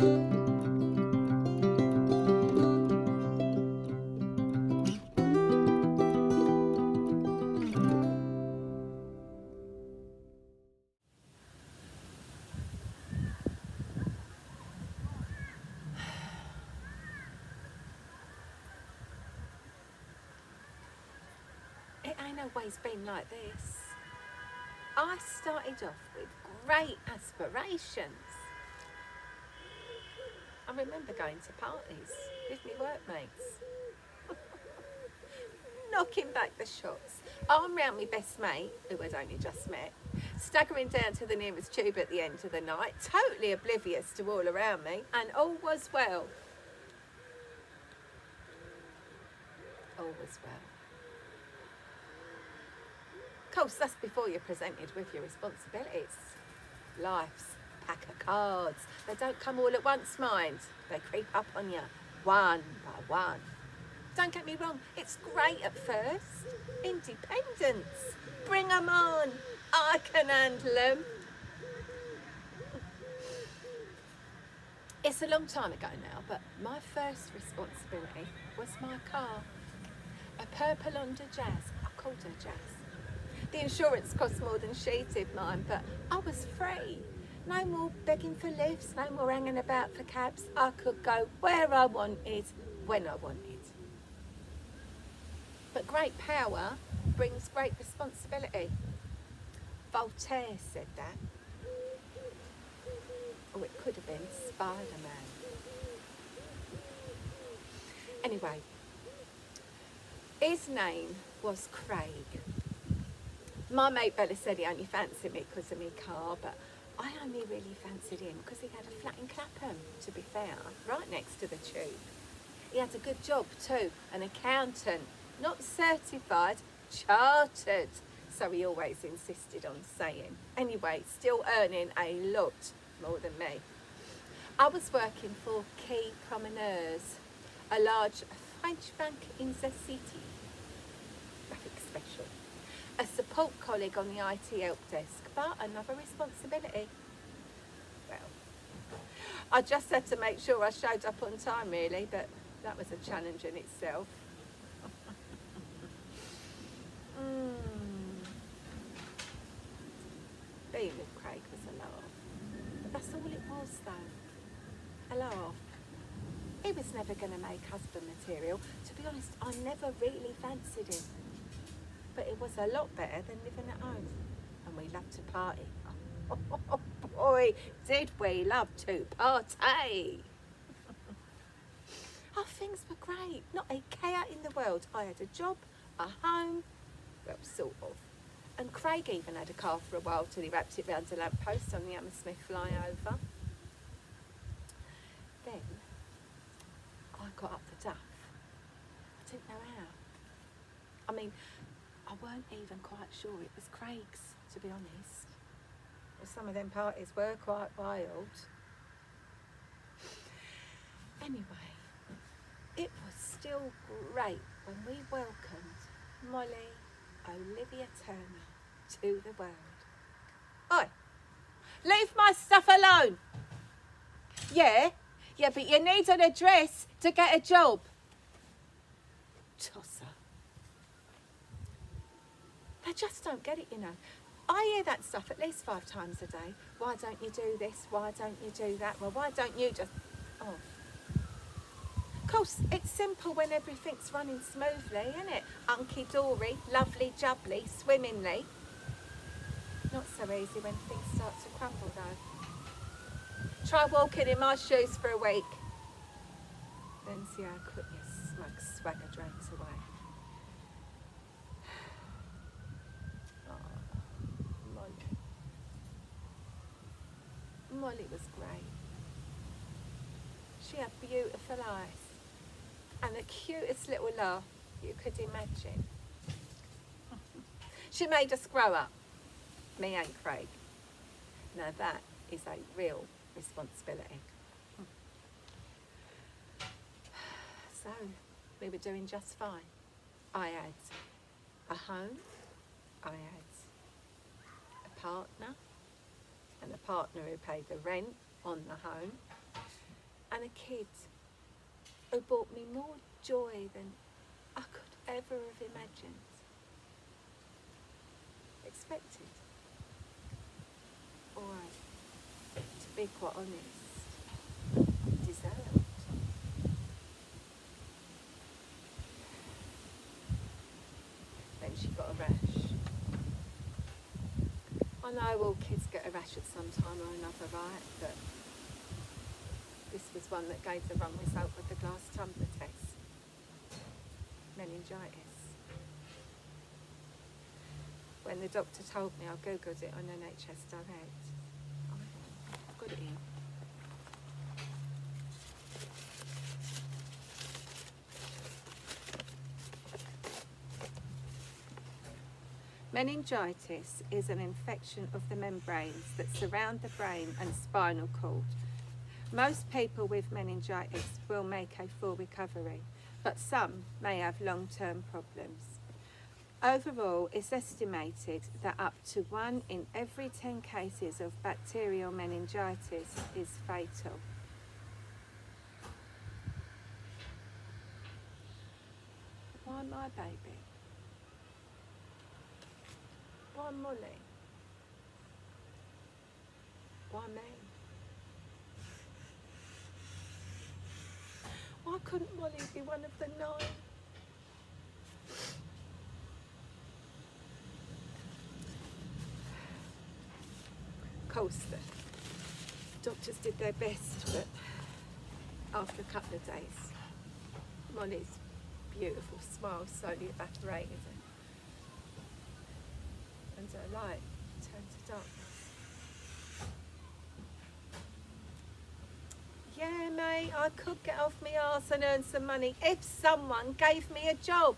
It ain't always been like this. I started off with great aspirations. I remember going to parties with my workmates, knocking back the shots, arm round my best mate, who I'd only just met, staggering down to the nearest tube at the end of the night, totally oblivious to all around me, and all was well. All was well. Of course, that's before you're presented with your responsibilities. Life's a pack of cards. They don't come all at once, mind. They creep up on you, one by one. Don't get me wrong, it's great at first. Independence. Bring 'em on. I can handle 'em. It's a long time ago now, but my first responsibility was my car. A purple Honda Jazz. I called her Jazz. The insurance cost more than she did mine, but I was free. No more begging for lifts, no more hanging about for cabs. I could go where I wanted, when I wanted. But great power brings great responsibility. Voltaire said that. Or it could have been Spider-Man. Anyway, his name was Craig. My mate Bella said he only fancied me because of my car, but I only really fancied him because he had a flat in Clapham, to be fair, right next to the tube. He had a good job too, an accountant, not certified, chartered, so he always insisted on saying. Anyway, still earning a lot more than me. I was working for Quai Promeneurs, a large French bank in the city. Nothing special. A support colleague on the IT help desk, but another responsibility. Well, I just had to make sure I showed up on time really, but that was a challenge in itself. Being with Craig was a laugh, but that's all it was though, a laugh. He was never going to make husband material. To be honest, I never really fancied him. But it was a lot better than living at home. And we loved to party. Oh boy, did we love to party. Oh, things were great. Not a care in the world. I had a job, a home, well, sort of. And Craig even had a car for a while till he wrapped it round a lamppost on the Hammersmith flyover. Then I got up the duff. I didn't know how. I mean, I weren't even quite sure it was Craig's, to be honest. Well, some of them parties were quite wild. Anyway, it was still great when we welcomed Molly Olivia Turner to the world. Oi, leave my stuff alone. Yeah, but you need an address to get a job. Tosser. They just don't get it, you know. I hear that stuff at least 5 times a day. Why don't you do this? Why don't you do that? Well, why don't you just... Oh. Of course, it's simple when everything's running smoothly, isn't it? Hunky-dory, lovely jubbly, swimmingly. Not so easy when things start to crumble, though. Try walking in my shoes for a week. Then see how quick your smug swagger drains away. Molly was great. She had beautiful eyes and the cutest little laugh you could imagine. She made us grow up, me and Craig. Now that is a real responsibility. So we were doing just fine. I had a home, I had a partner, and a partner who paid the rent on the home. kid who brought me more joy than I could ever have imagined, expected, or, to be quite honest, deserved. Then she got a rash. I know all kids get a rash at some time or another, right? But this was one that gave the wrong result with the glass tumbler test. Meningitis. When the doctor told me, I googled it on NHS Direct. I've got it here. Meningitis is an infection of the membranes that surround the brain and spinal cord. Most people with meningitis will make a full recovery, but some may have long-term problems. Overall, it's estimated that up to 1 in every 10 cases of bacterial meningitis is fatal. Why my baby? Why Molly? Why me? Why couldn't Molly be one of the 9? Of course, the doctors did their best, but after a couple of days, Molly's beautiful smile slowly evaporated and her light turned to darkness. Yeah, mate, I could get off my arse and earn some money if someone gave me a job.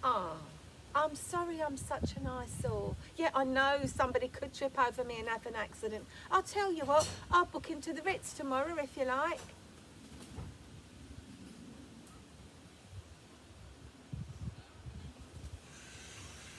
I'm sorry I'm such an eyesore. Yeah, I know somebody could trip over me and have an accident. I'll tell you what, I'll book him to the Ritz tomorrow if you like.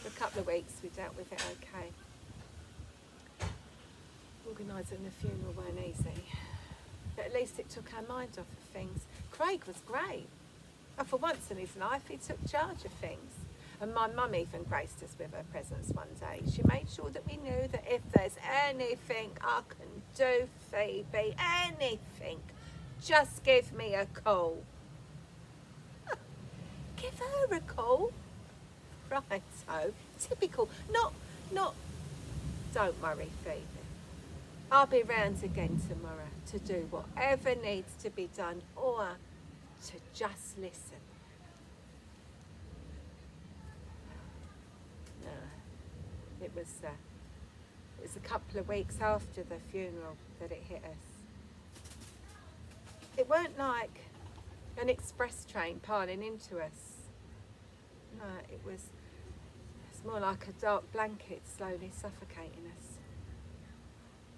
For a couple of weeks we dealt with it okay. Organising the funeral weren't easy, but at least it took our mind off of things. Craig was great. And for once in his life, he took charge of things. And my mum even graced us with her presence one day. She made sure that we knew that if there's anything I can do, Phoebe, anything, just give me a call. Give her a call? Right, so, typical. Not, don't worry, Phoebe. I'll be round again tomorrow to do whatever needs to be done or to just listen. No, it was a couple of weeks after the funeral that it hit us. It weren't like an express train piling into us. No, it's more like a dark blanket slowly suffocating us.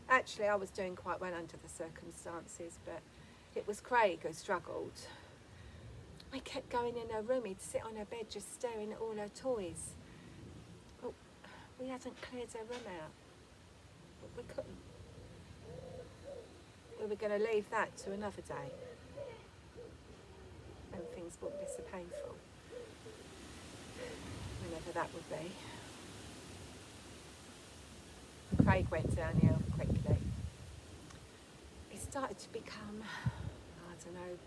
Actually, I was doing quite well under the circumstances, but it was Craig who struggled. I kept going in her room. He'd sit on her bed just staring at all her toys. But we hadn't cleared her room out. But we couldn't. We were going to leave that to another day, when things wouldn't be so painful. Whenever that would be. Craig went downhill quickly. He started to become, I don't know,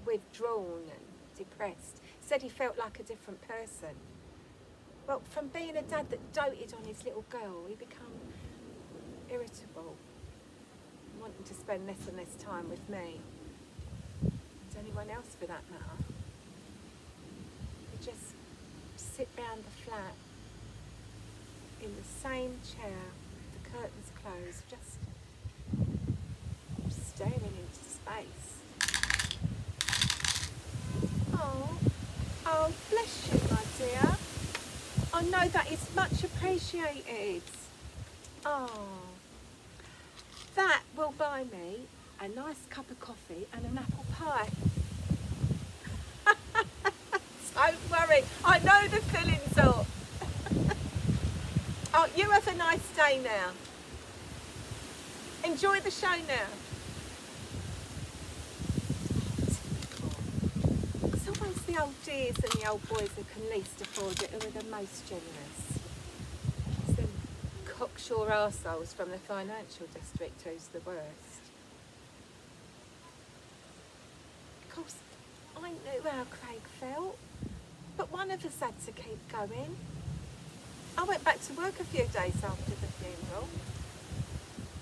withdrawn and depressed. Said he felt like a different person. Well, from being a dad that doted on his little girl, he became irritable, wanting to spend less and less time with me, and anyone else for that matter. He'd just sit round the flat in the same chair, the curtains closed, just staring into space. Oh, bless you, my dear. I know that is much appreciated. Oh, that will buy me a nice cup of coffee and an apple pie. Don't worry, I know the fillings are. Oh, you have a nice day now. Enjoy the show now. the old dears and the old boys who can least afford it who are the most generous. It's them cocksure arseholes from the financial district who's the worst. Of course, I knew how Craig felt, but one of us had to keep going. I went back to work a few days after the funeral,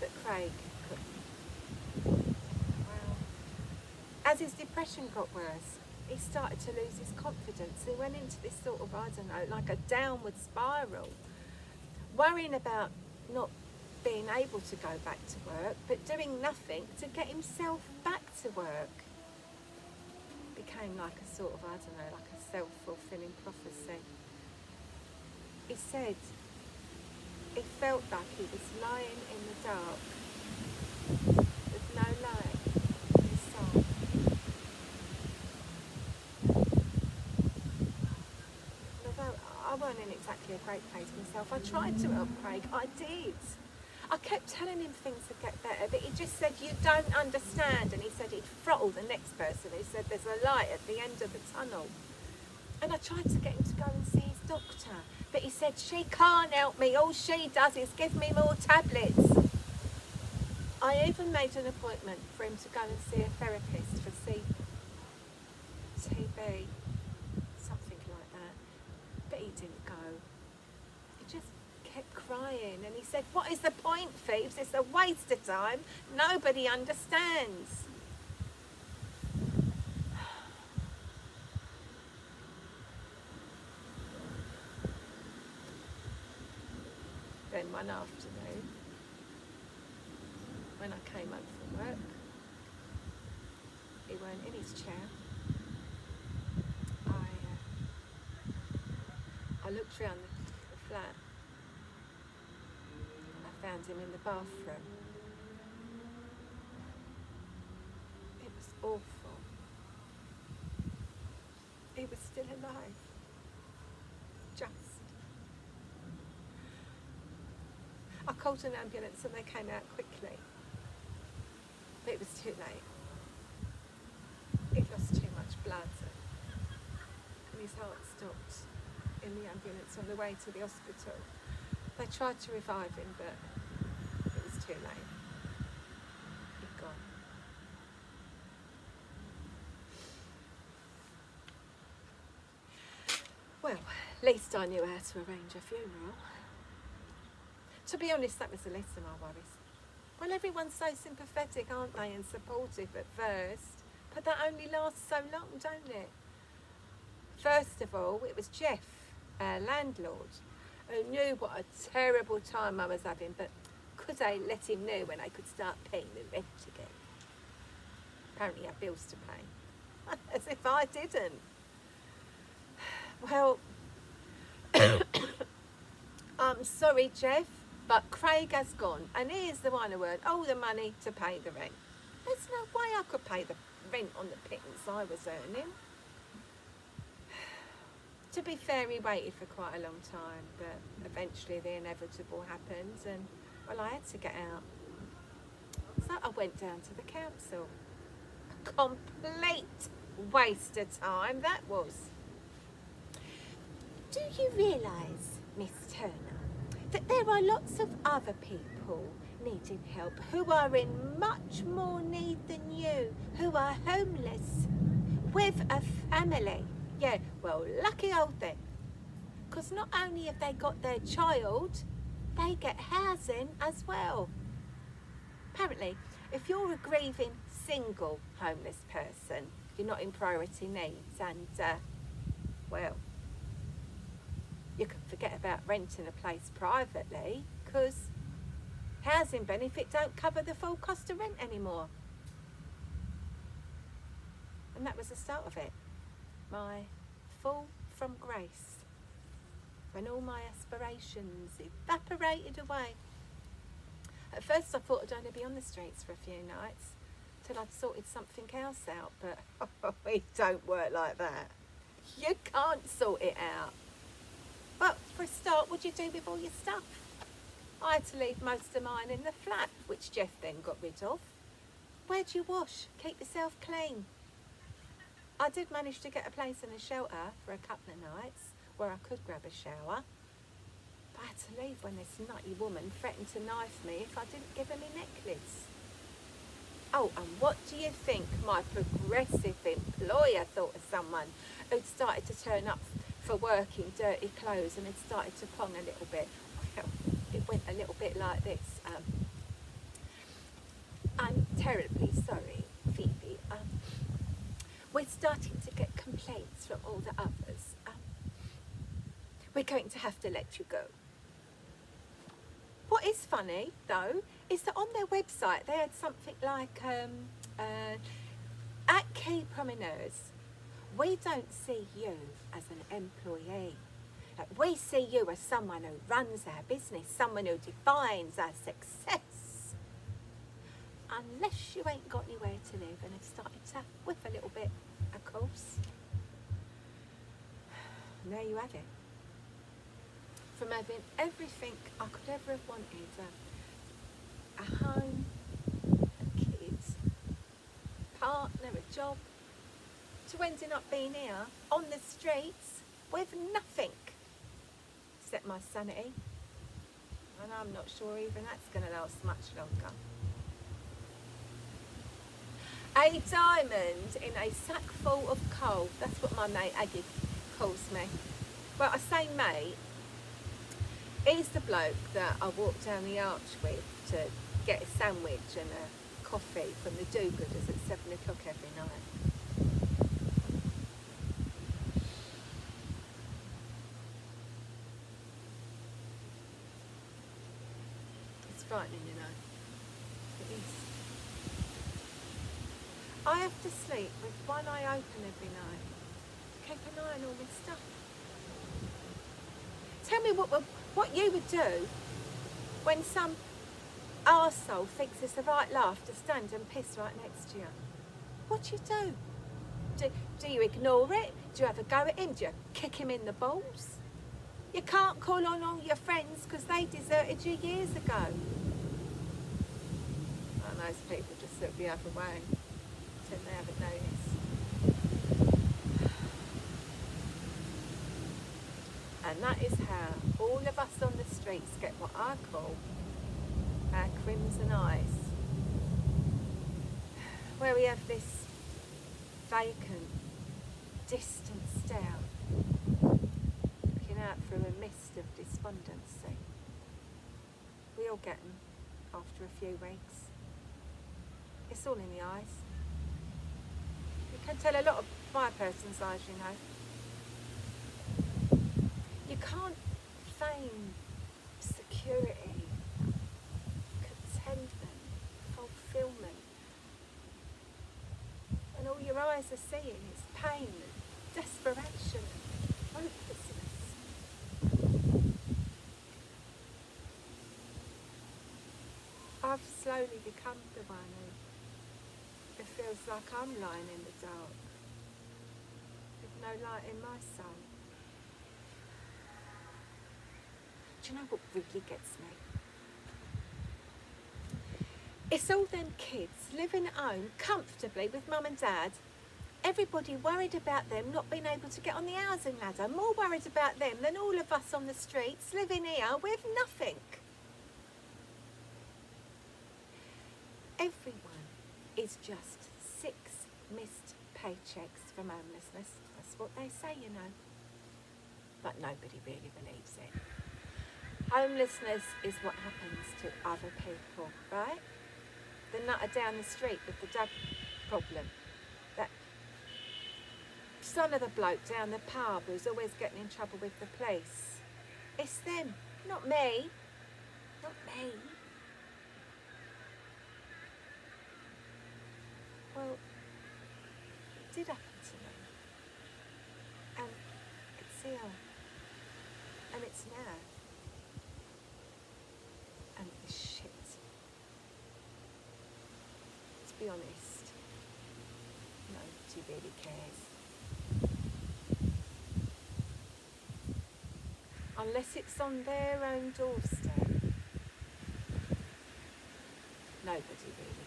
but Craig couldn't. Well, as his depression got worse, he started to lose his confidence. He went into this sort of, I don't know, like a downward spiral, worrying about not being able to go back to work, but doing nothing to get himself back to work. It became like a sort of, I don't know, like a self-fulfilling prophecy. He said he felt like he was lying in the dark with no light in his soul. Although I wasn't in exactly a great place myself, I tried to help Craig, I did. I kept telling him things would get better, but he just said, you don't understand. And he said he'd throttle the next person who said there's a light at the end of the tunnel. And I tried to get him to go and see his doctor, but he said, she can't help me, all she does is give me more tablets. I even made an appointment for him to go and see a therapist for TB, something like that, but he didn't go. He just kept crying, and he said, what is the point, Phoebes? It's a waste of time, nobody understands. Then one afternoon, when I came home from work, he weren't in his chair. I looked round the flat. I found him in the bathroom. It was awful. He was still alive. Just. I called an ambulance and they came out quickly. But it was too late. He'd lost too much blood and his heart stopped in the ambulance on the way to the hospital. They tried to revive him, but it was too late. He'd gone. Well, at least I knew how to arrange a funeral. To be honest, that was the least of my worries. Well, everyone's so sympathetic, aren't they, and supportive at first, but that only lasts so long, don't it? First of all, it was Jeff, our landlord, who knew what a terrible time I was having, but could I let him know when I could start paying the rent again? Apparently I had bills to pay. As if I didn't. Well, I'm sorry, Jeff, but Craig has gone, and he is the one who earned all the money to pay the rent. There's no way I could pay the rent on the pittance I was earning. To be fair, he waited for quite a long time, but eventually the inevitable happened, and, well, I had to get out. So I went down to the council. A complete waste of time, that was. Do you realise, Miss Turner, that there are lots of other people needing help who are in much more need than you, who are homeless, with a family? Yeah, well, lucky old them. Because not only have they got their child, they get housing as well. Apparently, if you're a grieving single homeless person, you're not in priority needs, and, well, you can forget about renting a place privately, because housing benefit don't cover the full cost of rent anymore. And that was the start of it. My fall from grace, when all my aspirations evaporated away. At first I thought I'd only be on the streets for a few nights till I'd sorted something else out, but it don't work like that. You can't sort it out. But for a start, what'd you do with all your stuff? I had to leave most of mine in the flat, which Jeff then got rid of. Where'd you wash? Keep yourself clean. I did manage to get a place in a shelter for a couple of nights where I could grab a shower. But I had to leave when this nutty woman threatened to knife me if I didn't give her my necklace. Oh, and what do you think my progressive employer thought of someone who'd started to turn up for work in dirty clothes and had started to pong a little bit? Well, it went a little bit like this. I'm terribly sorry, Phoebe. We're starting to get complaints from all the others. We're going to have to let you go. What is funny, though, is that on their website they had something like, at Key Promeneurs, we don't see you as an employee. We see you as someone who runs our business, someone who defines our success. Unless you ain't got anywhere to live and have started to whiff a little bit, of course. And there you have it. From having everything I could ever have wanted, a home, a kids, partner, a job, to ending up being here on the streets with nothing except my sanity. And I'm not sure even that's going to last much longer. A diamond in a sack full of coal. That's what my mate Aggie calls me. Well, I say mate. He's the bloke that I walk down the arch with to get a sandwich and a coffee from the do-gooders at 7 o'clock every night. It's frightening, you know. It is. I have to sleep with one eye open every night. Keep an eye on all this stuff. Tell me what you would do when some arsehole thinks it's the right laugh to stand and piss right next to you. What do you do? Do you ignore it? Do you have a go at him? Do you kick him in the balls? You can't call on all your friends because they deserted you years ago. And those people just look the other way. They haven't noticed. And that is how all of us on the streets get what I call our crimson eyes, where we have this vacant, distant stare, looking out through a mist of despondency. We all get them after a few weeks. It's all in the eyes. You can tell a lot by a person's eyes, you know. You can't feign security, contentment, fulfillment. And all your eyes are seeing is pain and desperation and hopelessness. I've slowly become the one who it feels like I'm lying in the dark, with no light in my soul. Do you know what really gets me? It's all them kids living at home comfortably with mum and dad. Everybody worried about them not being able to get on the housing ladder, more worried about them than all of us on the streets living here with nothing. Everyone is just 6 missed paychecks from homelessness. That's what they say, you know. But nobody really believes it. Homelessness is what happens to other people, right? The nutter down the street with the drug problem. That son of the bloke down the pub who's always getting in trouble with the police. It's them, not me. Not me. Well, it did happen to me. And it's here. And it's now. And it's shit. To be honest, nobody really cares. Unless it's on their own doorstep, nobody really